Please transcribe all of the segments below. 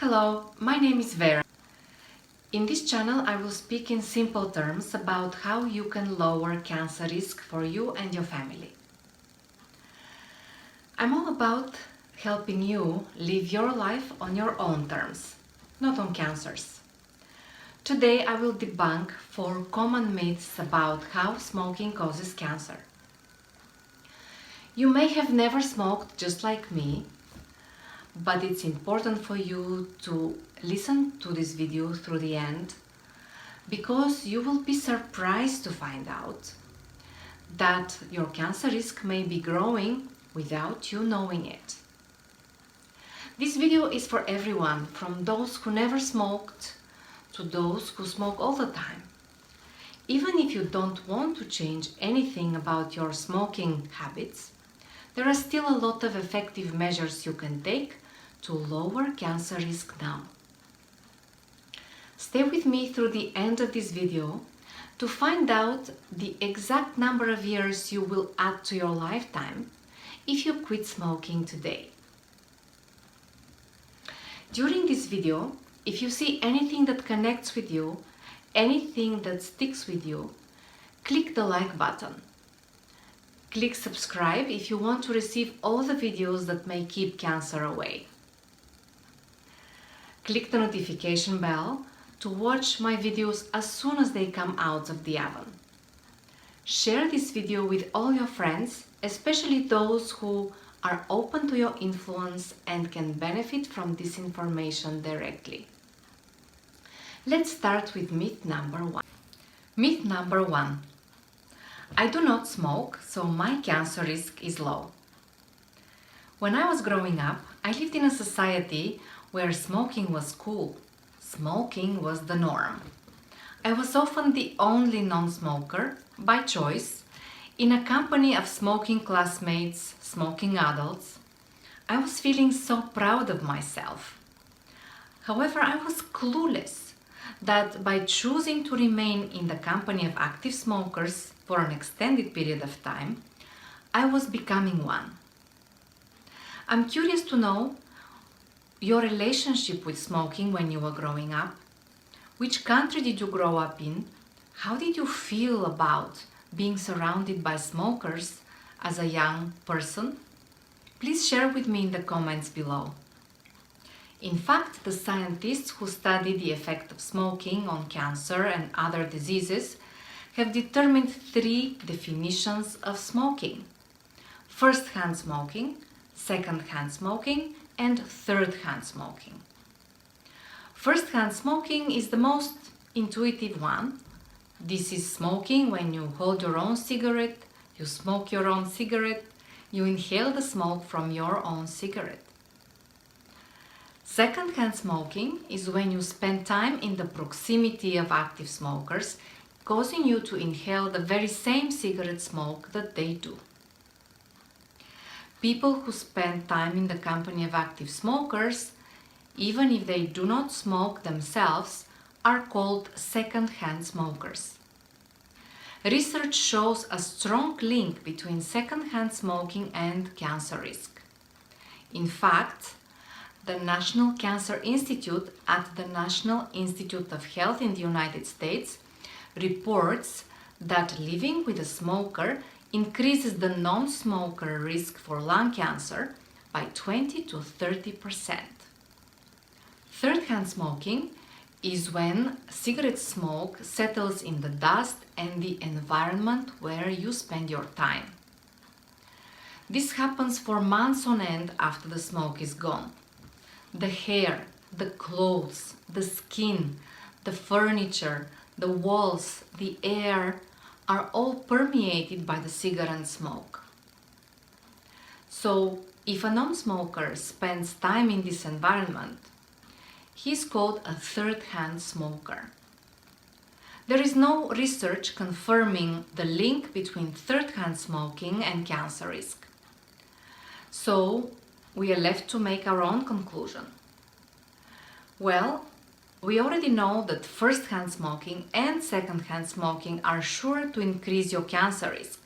Hello, my name is Vera. In this channel I will speak in simple terms about how you can lower cancer risk for you and your family. I'm all about helping you live your life on your own terms, not on cancer's. Today I will debunk 4 common myths about how smoking causes cancer. You may have never smoked just like me, but it's important for you to listen to this video through the end, because you will be surprised to find out that your cancer risk may be growing without you knowing it. This video is for everyone, from those who never smoked to those who smoke all the time. Even if you don't want to change anything about your smoking habits, there are still a lot of effective measures you can take to lower cancer risk now. Stay with me through the end of this video to find out the exact number of years you will add to your lifetime if you quit smoking today. During this video, if you see anything that connects with you, anything that sticks with you, click the like button. Click subscribe if you want to receive all the videos that may keep cancer away. Click the notification bell to watch my videos as soon as they come out of the oven. Share this video with all your friends, especially those who are open to your influence and can benefit from this information directly. Let's start with myth number 1. Myth number 1. I do not smoke, so my cancer risk is low. When I was growing up, I lived in a society where smoking was cool. Smoking was the norm. I was often the only non-smoker, by choice, in a company of smoking classmates, smoking adults. I was feeling so proud of myself. However, I was clueless that by choosing to remain in the company of active smokers for an extended period of time, I was becoming one. I'm curious to know your relationship with smoking when you were growing up. Which country did you grow up in? How did you feel about being surrounded by smokers as a young person? Please share with me in the comments below. In fact, the scientists who study the effect of smoking on cancer and other diseases have determined 3 definitions of smoking: first-hand smoking, second-hand smoking, and third-hand smoking. First-hand smoking is the most intuitive one. This is smoking when you hold your own cigarette, you smoke your own cigarette, you inhale the smoke from your own cigarette. Second-hand smoking is when you spend time in the proximity of active smokers, causing you to inhale the very same cigarette smoke that they do. People who spend time in the company of active smokers, even if they do not smoke themselves, are called second-hand smokers. Research shows a strong link between second-hand smoking and cancer risk. In fact, the National Cancer Institute at the National Institute of Health in the United States reports that living with a smoker increases the non-smoker risk for lung cancer by 20 to 30%. Third-hand smoking is when cigarette smoke settles in the dust and the environment where you spend your time. This happens for months on end after the smoke is gone. The hair, the clothes, the skin, the furniture, the walls, the air are all permeated by the cigarette smoke. So, if a non-smoker spends time in this environment, he is called a third-hand smoker. There is no research confirming the link between third-hand smoking and cancer risk. So, we are left to make our own conclusion. Well, we already know that first-hand smoking and second-hand smoking are sure to increase your cancer risk.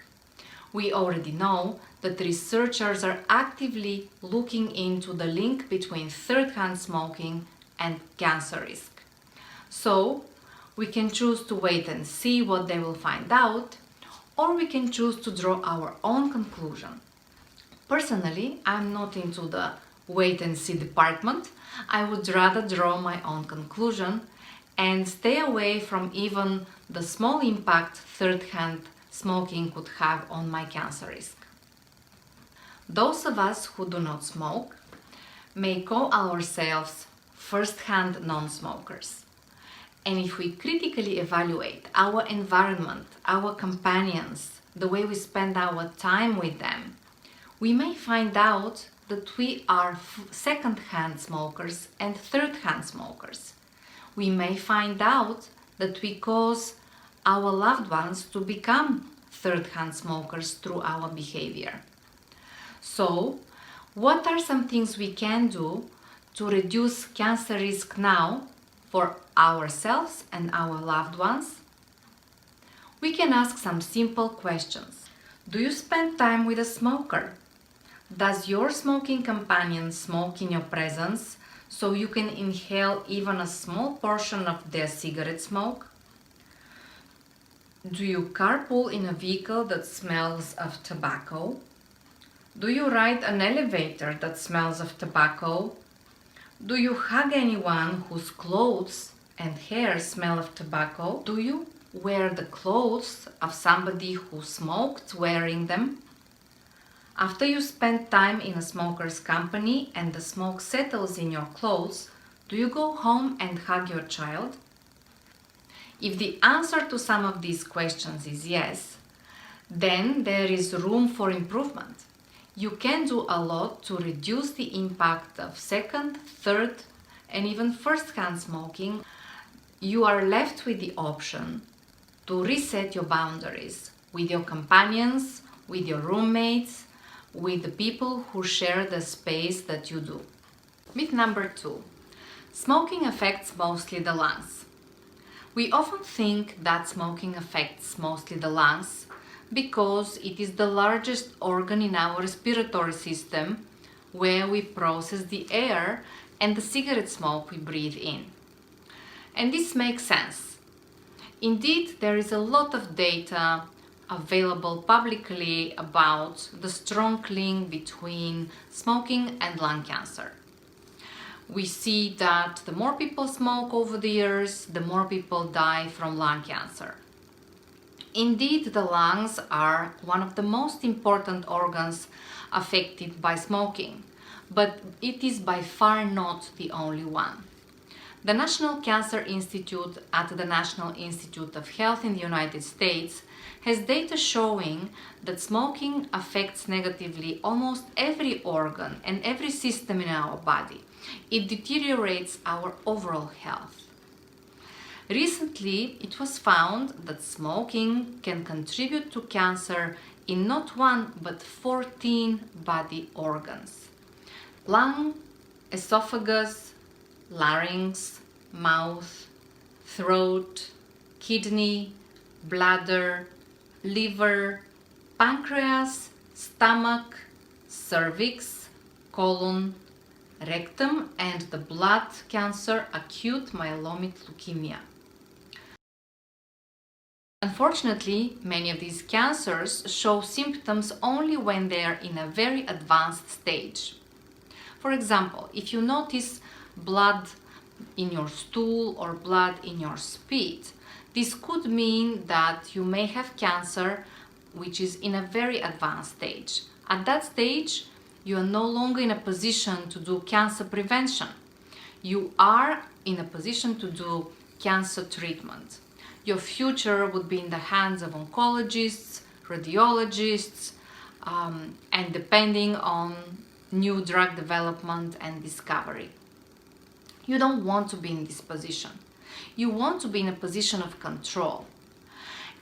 We already know that researchers are actively looking into the link between third-hand smoking and cancer risk. So we can choose to wait and see what they will find out, or we can choose to draw our own conclusion. Personally, I'm not into the wait and see department. I would rather draw my own conclusion and stay away from even the small impact third-hand smoking could have on my cancer risk. Those of us who do not smoke may call ourselves first-hand non-smokers. And if we critically evaluate our environment, our companions, the way we spend our time with them, we may find out that we are second-hand smokers and third-hand smokers. We may find out that we cause our loved ones to become third-hand smokers through our behavior. So, what are some things we can do to reduce cancer risk now for ourselves and our loved ones? We can ask some simple questions. Do you spend time with a smoker? Does your smoking companion smoke in your presence so you can inhale even a small portion of their cigarette smoke? Do you carpool in a vehicle that smells of tobacco? Do you ride an elevator that smells of tobacco? Do you hug anyone whose clothes and hair smell of tobacco? Do you wear the clothes of somebody who smoked wearing them? After you spend time in a smoker's company and the smoke settles in your clothes, do you go home and hug your child? If the answer to some of these questions is yes, then there is room for improvement. You can do a lot to reduce the impact of second, third, and even first-hand smoking. You are left with the option to reset your boundaries with your companions, with your roommates, with the people who share the space that you do. Myth number 2. Smoking affects mostly the lungs. We often think that smoking affects mostly the lungs because it is the largest organ in our respiratory system, where we process the air and the cigarette smoke we breathe in. And this makes sense. Indeed, there is a lot of data available publicly about the strong link between smoking and lung cancer. We see that the more people smoke over the years, the more people die from lung cancer. Indeed, the lungs are one of the most important organs affected by smoking, but it is by far not the only one. The National Cancer Institute at the National Institute of Health in the United States has data showing that smoking affects negatively almost every organ and every system in our body. It deteriorates our overall health. Recently, it was found that smoking can contribute to cancer in not one but 14 body organs: lung, esophagus, larynx, mouth, throat, kidney, bladder, liver, pancreas, stomach, cervix, colon, rectum, and the blood cancer acute myeloid leukemia. Unfortunately, many of these cancers show symptoms only when they are in a very advanced stage. For example, if you notice blood in your stool or blood in your spit, this could mean that you may have cancer which is in a very advanced stage. At that stage, you are no longer in a position to do cancer prevention. You are in a position to do cancer treatment. Your future would be in the hands of oncologists, radiologists, and depending on new drug development and discovery. You don't want to be in this position. You want to be in a position of control.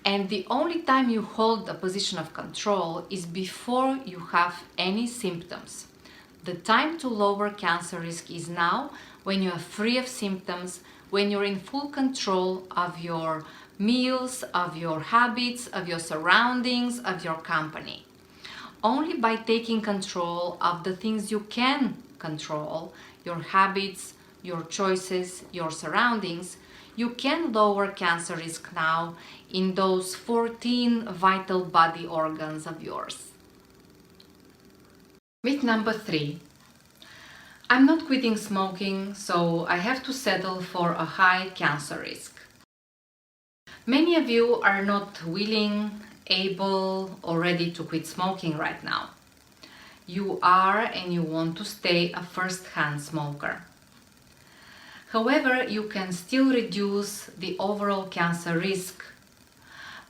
And the only time you hold a position of control is before you have any symptoms. The time to lower cancer risk is now, when you are free of symptoms, when you're in full control of your meals, of your habits, of your surroundings, of your company. Only by taking control of the things you can control, your habits, your choices, your surroundings, you can lower cancer risk now in those 14 vital body organs of yours. Myth number 3. I'm not quitting smoking, so I have to settle for a high cancer risk. Many of you are not willing, able, or ready to quit smoking right now. You are and you want to stay a first-hand smoker. However, you can still reduce the overall cancer risk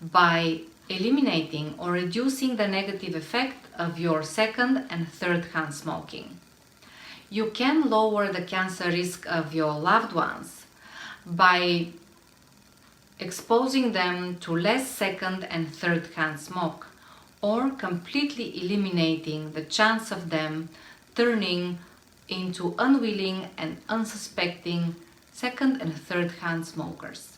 by eliminating or reducing the negative effect of your second and third-hand smoking. You can lower the cancer risk of your loved ones by exposing them to less second and third-hand smoke, or completely eliminating the chance of them turning into unwilling and unsuspecting second and third-hand smokers.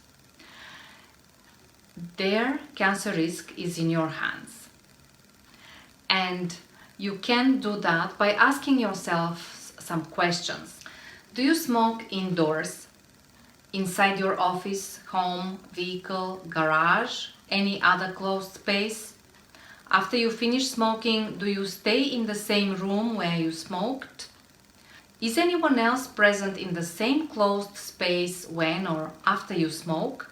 Their cancer risk is in your hands. And you can do that by asking yourself some questions. Do you smoke indoors? Inside your office, home, vehicle, garage, any other closed space? After you finish smoking, do you stay in the same room where you smoked? Is anyone else present in the same closed space when or after you smoke?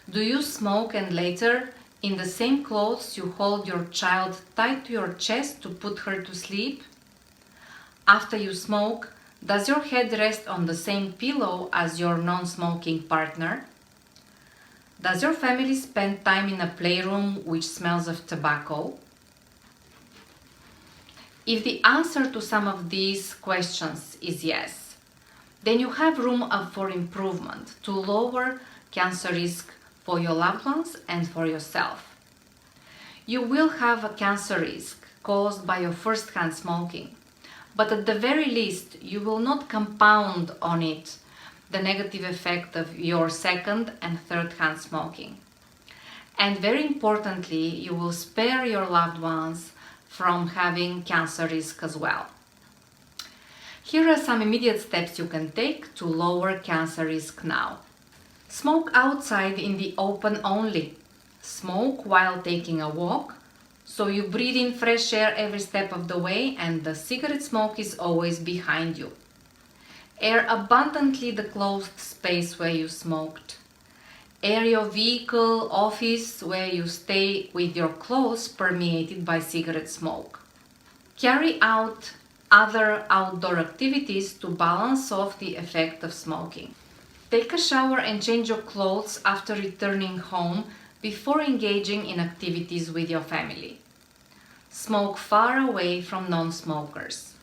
Do you smoke and later, in the same clothes, you hold your child tied to your chest to put her to sleep? After you smoke, does your head rest on the same pillow as your non-smoking partner? Does your family spend time in a playroom which smells of tobacco? If the answer to some of these questions is yes, then you have room for improvement to lower cancer risk for your loved ones and for yourself. You will have a cancer risk caused by your first-hand smoking, but at the very least you will not compound on it the negative effect of your second and third-hand smoking. And very importantly, you will spare your loved ones from having cancer risk as well. Here are some immediate steps you can take to lower cancer risk now. Smoke outside in the open only. Smoke while taking a walk, so you breathe in fresh air every step of the way and the cigarette smoke is always behind you. Air abundantly the closed space where you smoked. Air your vehicle, office, where you stay with your clothes permeated by cigarette smoke. Carry out other outdoor activities to balance off the effect of smoking. Take a shower and change your clothes after returning home before engaging in activities with your family. Smoke far away from non-smokers.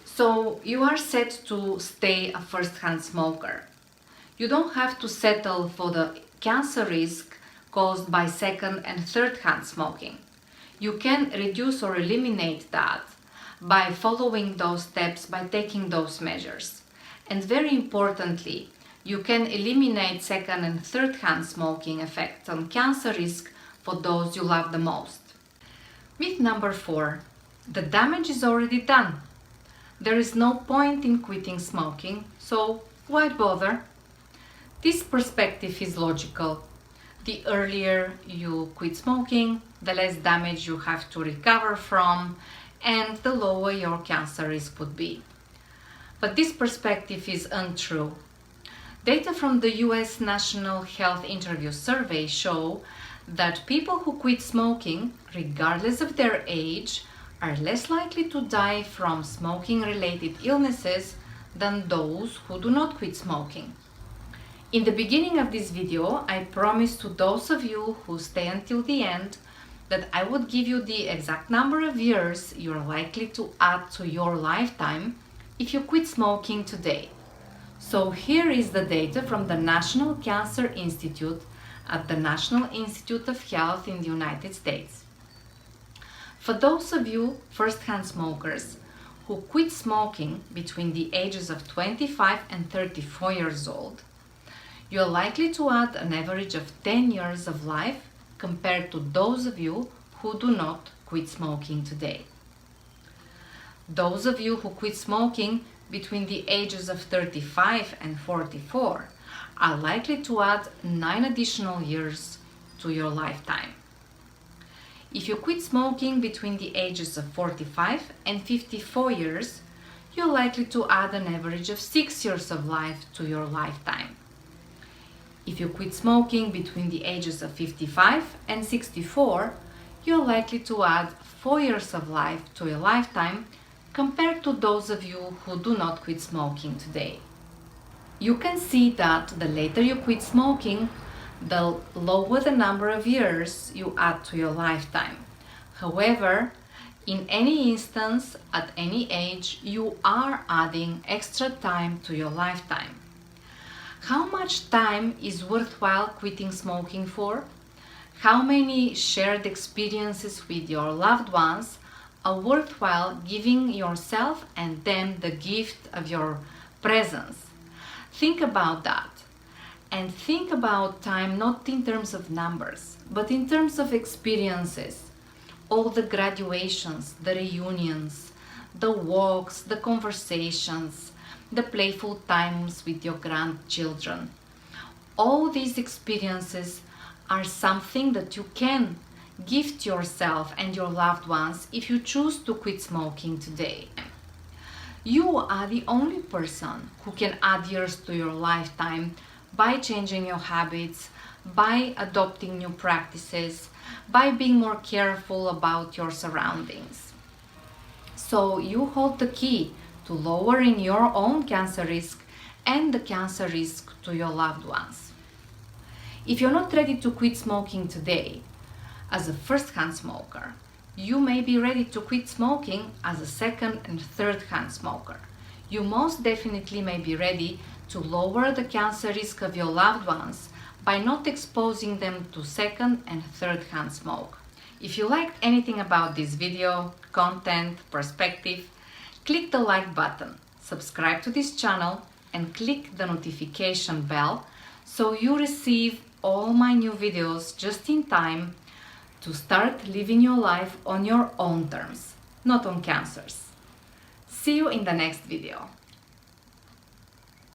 So you are set to stay a first-hand smoker. You don't have to settle for the cancer risk caused by second and third-hand smoking. You can reduce or eliminate that by following those steps, by taking those measures. And very importantly, you can eliminate second and third-hand smoking effects on cancer risk for those you love the most. Myth number 4. The damage is already done. There is no point in quitting smoking, so why bother? This perspective is logical. The earlier you quit smoking, the less damage you have to recover from, and the lower your cancer risk would be. But this perspective is untrue. Data from the US National Health Interview Survey show that people who quit smoking, regardless of their age, are less likely to die from smoking-related illnesses than those who do not quit smoking. In the beginning of this video, I promised to those of you who stay until the end that I would give you the exact number of years you're likely to add to your lifetime if you quit smoking today. So here is the data from the National Cancer Institute at the National Institute of Health in the United States. For those of you first-hand smokers who quit smoking between the ages of 25 and 34 years old, you are likely to add an average of 10 years of life compared to those of you who do not quit smoking today. Those of you who quit smoking between the ages of 35 and 44 are likely to add 9 additional years to your lifetime. If you quit smoking between the ages of 45 and 54 years, you're likely to add an average of 6 years of life to your lifetime. If you quit smoking between the ages of 55 and 64, you're likely to add 4 years of life to your lifetime compared to those of you who do not quit smoking today. You can see that the later you quit smoking, the lower the number of years you add to your lifetime. However, in any instance, at any age, you are adding extra time to your lifetime. How much time is worthwhile quitting smoking for? How many shared experiences with your loved ones are worthwhile giving yourself and them the gift of your presence? Think about that. And think about time not in terms of numbers, but in terms of experiences. All the graduations, the reunions, the walks, the conversations, the playful times with your grandchildren. All these experiences are something that you can gift yourself and your loved ones if you choose to quit smoking today. You are the only person who can add years to your lifetime by changing your habits, by adopting new practices, by being more careful about your surroundings. So you hold the key to lowering your own cancer risk and the cancer risk to your loved ones. If you're not ready to quit smoking today as a first-hand smoker, you may be ready to quit smoking as a second and third-hand smoker. You most definitely may be ready to lower the cancer risk of your loved ones by not exposing them to second and third-hand smoke. If you liked anything about this video, content, perspective, click the like button, subscribe to this channel, and click the notification bell so you receive all my new videos just in time to start living your life on your own terms, not on cancer's. See you in the next video.